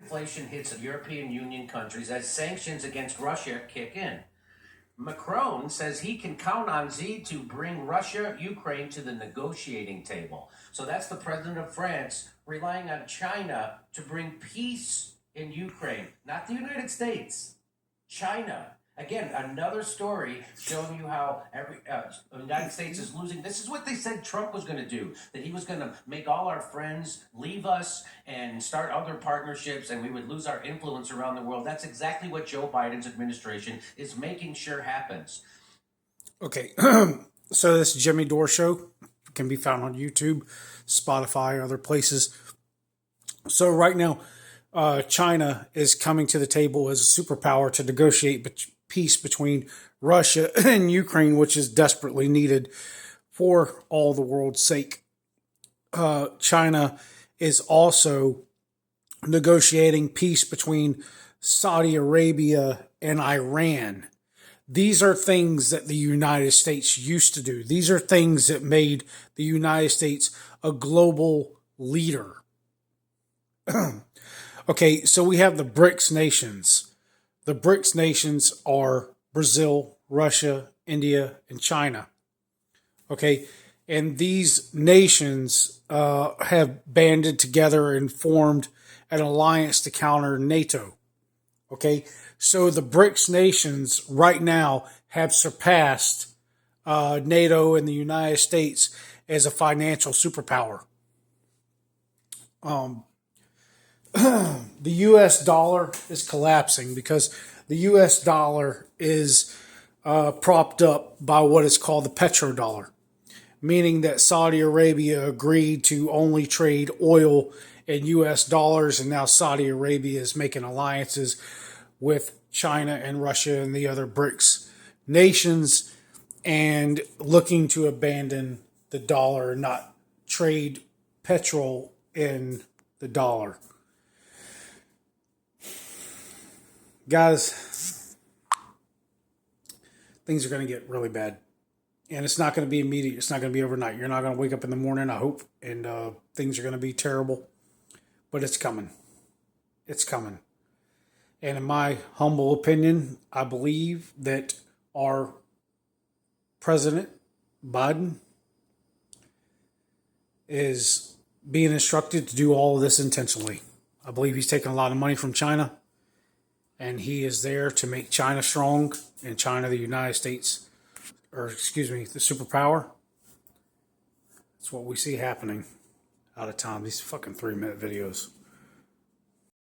Inflation hits European Union countries as sanctions against Russia kick in. Macron says he can count on Xi to bring Russia, Ukraine to the negotiating table. So that's the president of France relying on China to bring peace in Ukraine, not the United States, China. Again, another story showing you how the United States is losing. This is what they said Trump was going to do, that he was going to make all our friends leave us and start other partnerships, and we would lose our influence around the world. That's exactly what Joe Biden's administration is making sure happens. Okay, so this Jimmy Dore show can be found on YouTube, Spotify, other places. So right now, China is coming to the table as a superpower to negotiate peace between Russia and Ukraine, which is desperately needed for all the world's sake. China is also negotiating peace between Saudi Arabia and Iran. These are things that the United States used to do. These are things that made the United States a global leader. Okay, so we have the BRICS nations. The BRICS nations are Brazil, Russia, India, and China. Okay, and these nations have banded together and formed an alliance to counter NATO. Okay, so the BRICS nations right now have surpassed NATO and the United States as a financial superpower. The U.S. dollar is collapsing because the U.S. dollar is propped up by what is called the petrodollar, meaning that Saudi Arabia agreed to only trade oil in U.S. dollars, and now Saudi Arabia is making alliances with China and Russia and the other BRICS nations and looking to abandon the dollar and not trade petrol in the dollar. Guys, things are going to get really bad. And it's not going to be immediate. It's not going to be overnight. You're not going to wake up in the morning, I hope, and things are going to be terrible. But it's coming. It's coming. And in my humble opinion, I believe that our President Biden is being instructed to do all of this intentionally. I believe he's taking a lot of money from China. And he is there to make China strong, and China, the United States, the superpower. That's what we see happening out of time. These fucking 3-minute videos.